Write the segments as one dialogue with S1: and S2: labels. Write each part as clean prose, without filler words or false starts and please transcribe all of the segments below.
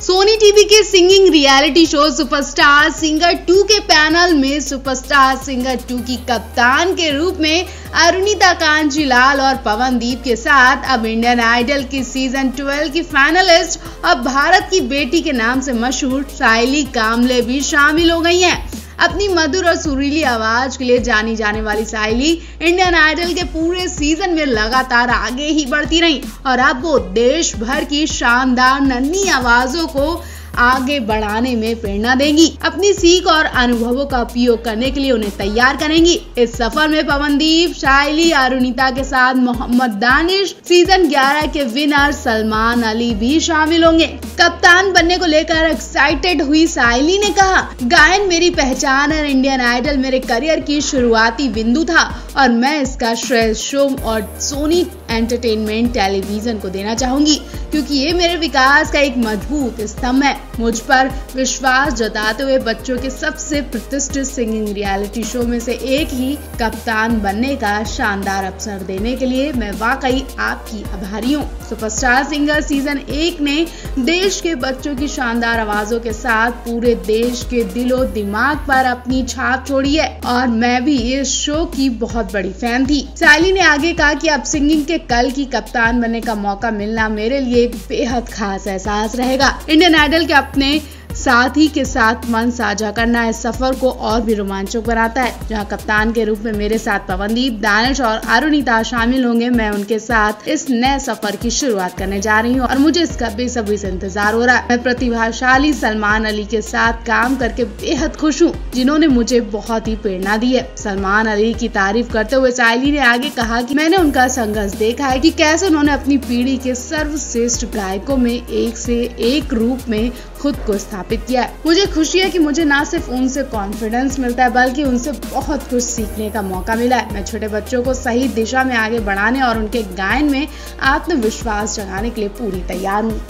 S1: Sony TV के singing reality show superstar singer 2 के panel में सुपरस्टार सिंगर 2 की कप्तान के रूप में अरुणिता कांजीलाल और पवनदीप के साथ अब इंडियन आइडल की सीजन 12 की फाइनलिस्ट और भारत की बेटी के नाम से मशहूर सायली कामले भी शामिल हो गई हैं। अपनी मधुर और सुरीली आवाज के लिए जानी जाने वाली सायली इंडियन आइडल के पूरे सीजन में लगातार आगे ही बढ़ती रही और अब वो देश भर की शानदार नन्ही आवाजों को आगे बढ़ाने में प्रेरणा देंगी। अपनी सीख और अनुभवों का उपयोग करने के लिए उन्हें तैयार करेंगी। इस सफर में पवनदीप, सायली, अरुणिता के साथ मोहम्मद दानिश, सीजन 11 के विनर सलमान अली भी शामिल होंगे। कप्तान बनने को लेकर एक्साइटेड हुई सायली ने कहा, गायन मेरी पहचान और इंडियन आइडल मेरे करियर की शुरुआती बिंदु था और मैं इसका श्रेय शो और सोनी एंटरटेनमेंट टेलीविजन को देना चाहूंगी क्योंकि ये मेरे विकास का एक मजबूत स्तंभ है। मुझ पर विश्वास जताते हुए बच्चों के सबसे प्रतिष्ठित सिंगिंग रियलिटी शो में से एक ही कप्तान बनने का शानदार अवसर देने के लिए मैं वाकई आपकी आभारी हूँ। सुपरस्टार सिंगर सीजन 1 ने देश के बच्चों की शानदार आवाजों के साथ पूरे देश के दिलो दिमाग पर अपनी छाप छोड़ी है और मैं भी इस शो की बहुत बड़ी फैन थी। सायली ने आगे कहा कि अब सिंगिंग के कल की कप्तान बनने का मौका मिलना मेरे लिए एक बेहद खास एहसास रहेगा। इंडियन आइडल के अपने साथी के साथ मन साझा करना इस सफर को और भी रोमांचक बनाता है। जहां कप्तान के रूप में मेरे साथ पवनदीप, दानिश और अरुणिता शामिल होंगे, मैं उनके साथ इस नए सफर की शुरुआत करने जा रही हूं और मुझे इसका बेसब्री से इंतजार हो रहा है। मैं प्रतिभाशाली सलमान अली के साथ काम करके बेहद खुश हूँ, जिन्होंने मुझे बहुत ही प्रेरणा दी है। सलमान अली की तारीफ करते हुए सायली ने आगे कहा कि मैंने उनका संघर्ष देखा है कि कैसे उन्होंने अपनी पीढ़ी के सर्वश्रेष्ठ गायकों में एक से एक रूप में खुद को स्थापित किया है। मुझे खुशी है कि मुझे न सिर्फ उनसे कॉन्फिडेंस मिलता है बल्कि उनसे बहुत कुछ सीखने का मौका मिला है। मैं छोटे बच्चों को सही दिशा में आगे बढ़ाने और उनके गायन में आत्मविश्वास जगाने के लिए पूरी तैयार हूँ।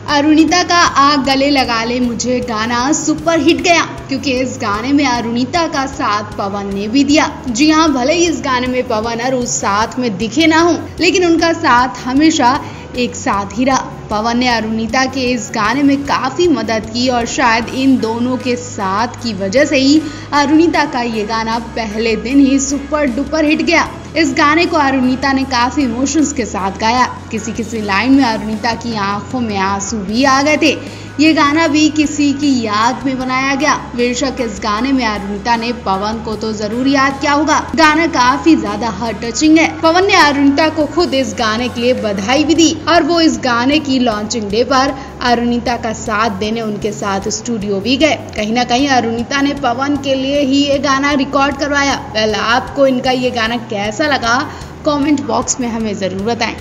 S1: अरुणिता का आग गले लगा ले मुझे गाना सुपर हिट गया क्योंकि इस गाने में अरुणिता का साथ पवन ने भी दिया। जी हाँ, भले ही इस गाने में पवन और उस साथ में दिखे ना हो, लेकिन उनका साथ हमेशा एक साथ ही रहा। पवन ने अरुणिता के इस गाने में काफी मदद की और शायद इन दोनों के साथ की वजह से ही अरुणिता का ये गाना पहले दिन ही सुपर डुपर हिट गया। इस गाने को अरुणिता ने काफी इमोशंस के साथ गाया। किसी किसी लाइन में अरुणिता की आंखों में आंसू भी आ गए थे। ये गाना भी किसी की याद में बनाया गया। बेशक इस गाने में अरुणिता ने पवन को तो जरूर याद किया होगा। गाना काफी ज्यादा हार्ट टचिंग है। पवन ने अरुणिता को खुद इस गाने के लिए बधाई भी दी और वो इस गाने की लॉन्चिंग डे पर अरुणिता का साथ देने उनके साथ स्टूडियो भी गए। कहीं ना कहीं अरुणिता ने पवन के लिए ही ये गाना रिकॉर्ड करवाया। वेल, आपको इनका ये गाना कैसा लगा कमेंट बॉक्स में हमें जरूर बताएं।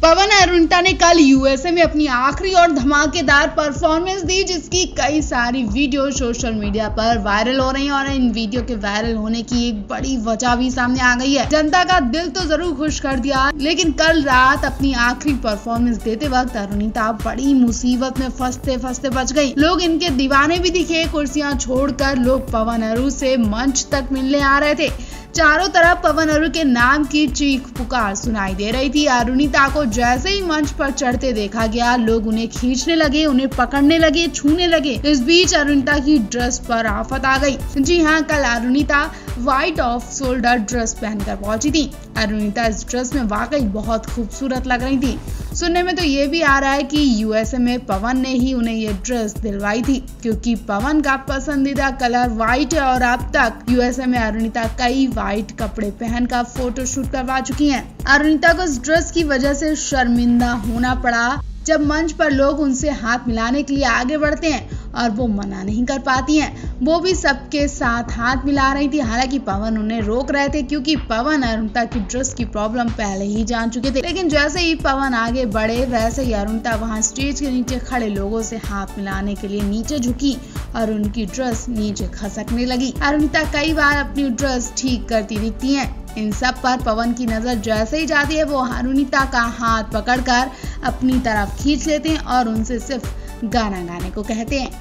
S1: पवन अरुणिता ने कल यूएसए में अपनी आखिरी और धमाकेदार परफॉर्मेंस दी, जिसकी कई सारी वीडियो सोशल मीडिया पर वायरल हो रही हैं और इन वीडियो के वायरल होने की एक बड़ी वजह भी सामने आ गई है। जनता का दिल तो जरूर खुश कर दिया, लेकिन कल रात अपनी आखिरी परफॉर्मेंस देते वक्त अरुणिता बड़ी मुसीबत में फंसते फंसते बच गई। लोग इनके दीवाने भी दिखे। कुर्सियां छोड़कर लोग पवन अरु से मंच तक मिलने आ रहे थे। चारों तरफ पवन अरु के नाम की चीख पुकार सुनाई दे रही थी। अरुणिता को जैसे ही मंच पर चढ़ते देखा गया, लोग उन्हें खींचने लगे, उन्हें पकड़ने लगे, छूने लगे। इस बीच अरुणिता की ड्रेस पर आफत आ गई। जी हाँ, कल Arunita white off shoulder dress पहनकर पहुंची थी। अरुणिता इस ड्रेस में वाकई बहुत खूबसूरत लग रही थी। सुनने में तो ये भी आ रहा है कि यूएसए में पवन ने ही उन्हें ये ड्रेस दिलवाई थी क्योंकि पवन का पसंदीदा कलर व्हाइट है और अब तक यूएसए में अरुणिता कई व्हाइट कपड़े पहनकर फोटो शूट करवा चुकी हैं। अरुणिता को इस ड्रेस की वजह से शर्मिंदा होना पड़ा जब मंच पर लोग उनसे हाथ मिलाने के लिए आगे बढ़ते हैं और वो मना नहीं कर पाती हैं। वो भी सबके साथ हाथ मिला रही थी। हालांकि पवन उन्हें रोक रहे थे क्योंकि पवन अरुणिता की ड्रेस की प्रॉब्लम पहले ही जान चुके थे। लेकिन जैसे ही पवन आगे बढ़े, वैसे ही अरुणिता वहां स्टेज के नीचे खड़े लोगों से हाथ मिलाने के लिए नीचे झुकी और उनकी ड्रेस नीचे खसकने लगी। अरुणिता कई बार अपनी ड्रेस ठीक करती दिखती हैं। इन सब पर पवन की नजर जैसे ही जाती है, वो अरुणिता का हाथ पकड़कर अपनी तरफ खींच लेते हैं और उनसे सिर्फ गाना गाने को कहते हैं।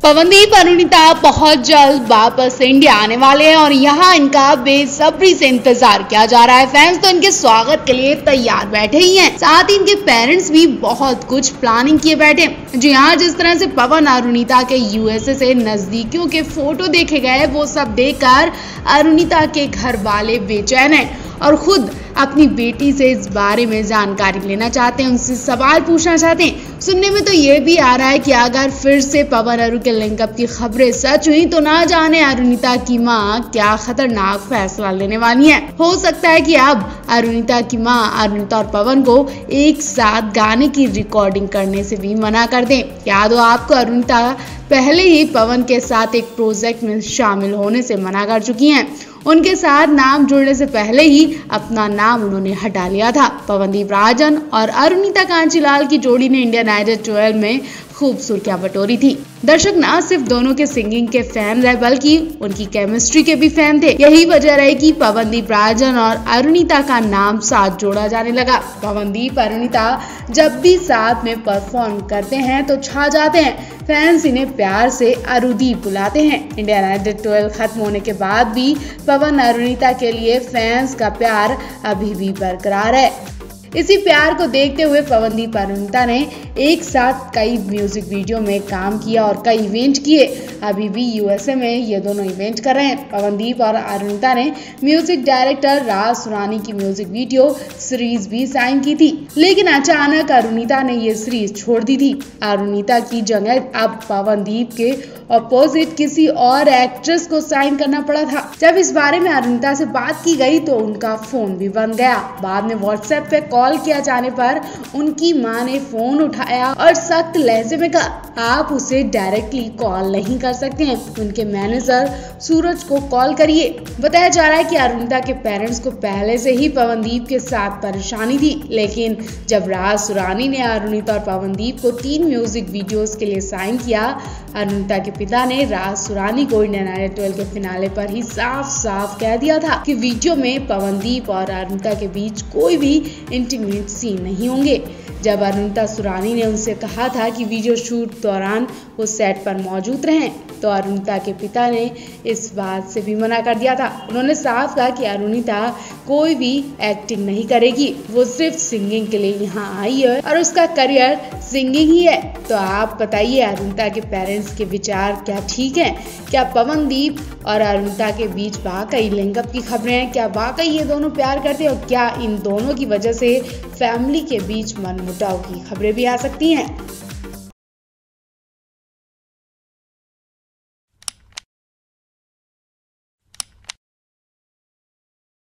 S1: पवनदीप अरुणिता बहुत जल्द वापस इंडिया आने वाले हैं और यहाँ इनका बेसब्री से इंतजार किया जा रहा है। फैंस तो इनके स्वागत के लिए तैयार बैठे ही हैं। साथ ही इनके पेरेंट्स भी बहुत कुछ प्लानिंग किए बैठे। जी हाँ, जिस तरह से पवन अरुणिता के यूएसए से नजदीकियों के फोटो देखे गए, वो सब देखकर अरुणिता के घर वाले बेचैन हैं और खुद अपनी बेटी से इस बारे में जानकारी लेना चाहते हैं, उनसे सवाल पूछना चाहते हैं। सुनने में तो ये भी आ रहा है कि अगर फिर से पवन अरु के लिंकअप की खबरें सच हुई तो ना जाने अरुणिता की मां क्या खतरनाक फैसला लेने वाली है। हो सकता है कि अब अरुणिता की मां अरुणिता और पवन को एक साथ गाने की रिकॉर्डिंग करने से भी मना कर दें। याद हो आपको, अरुणिता पहले ही पवन के साथ एक प्रोजेक्ट में शामिल होने से मना कर चुकी हैं। उनके साथ नाम जुड़ने से पहले ही अपना नाम उन्होंने हटा लिया था। पवनदीप राजन और अरुणिता कांचीलाल की जोड़ी ने इंडियन आइडल 12 में खूब सुर्खियां बटोरी थी। दर्शक न सिर्फ दोनों के सिंगिंग के फैन रहे बल्कि उनकी केमिस्ट्री के भी फैन थे। यही वजह रही कि पवनदीप राजन और अरुणिता का नाम साथ जोड़ा जाने लगा। पवनदीप अरुणिता जब भी साथ में परफॉर्म करते हैं तो छा जाते हैं। फैंस इन्हें प्यार से अरुदीप बुलाते हैं। इंडियन आइडल 12 खत्म होने के बाद भी पवन अरुणिता के लिए फैंस का प्यार अभी भी बरकरार है। इसी प्यार को देखते हुए पवनदीप अरुणिता ने एक साथ कई म्यूजिक वीडियो में काम किया और कई इवेंट किए। अभी भी यूएसए में ये दोनों इवेंट कर रहे हैं। पवनदीप और अरुणिता ने म्यूजिक डायरेक्टर राज सुरानी की म्यूजिक वीडियो सीरीज भी साइन की थी, लेकिन अचानक अरुणिता ने ये सीरीज छोड़ दी थी। अरुणिता की जगह अब पवनदीप के अपोजिट किसी और एक्ट्रेस को साइन करना पड़ा था। जब इस बारे में अरुणिता से बात की गई तो उनका फोन भी बंद गया। बाद में व्हाट्सएप पे कॉल किया जाने पर उनकी मां ने फोन उठाया और सख्त लहजे में कहा, आप उसे डायरेक्टली कॉल नहीं कर सकते हैं, उनके मैनेजर सूरज को कॉल करिए। बताया जा रहा है कि अरुणिता के पेरेंट्स को पहले से ही पवनदीप के साथ परेशानी थी, लेकिन जब राज सुरानी ने अरुणिता और पवनदीप को 3 म्यूजिक वीडियोस के लिए साइन किया, अरुणिता के पिता ने राज सुरानी को इंडियन आइडल 12 के फिनाले पर ही साफ साफ कह दिया था कि वीडियो में पवनदीप और अरुणिता के बीच कोई भी इंटीमेट सीन नहीं होंगे। जब अरुणिता सुरानी ने उनसे कहा था कि वीडियो शूट दौरान वो सेट पर मौजूद रहें, तो अरुणिता के पिता ने इस बात से भी मना कर दिया था। उन्होंने साफ कहा कि अरुणिता कोई भी एक्टिंग नहीं करेगी, वो सिर्फ सिंगिंग के लिए यहाँ आई है और उसका करियर सिंगिंग ही है। तो आप बताइए, अरुणिता के पेरेंट्स के विचार क्या ठीक है? क्या पवनदीप और अरुणिता के बीच वाकई लिंकअप की खबरें हैं? क्या वाकई ये दोनों प्यार करते हैं और क्या इन दोनों की वजह से फैमिली के बीच मनमुटाव की खबरें भी आ सकती हैं?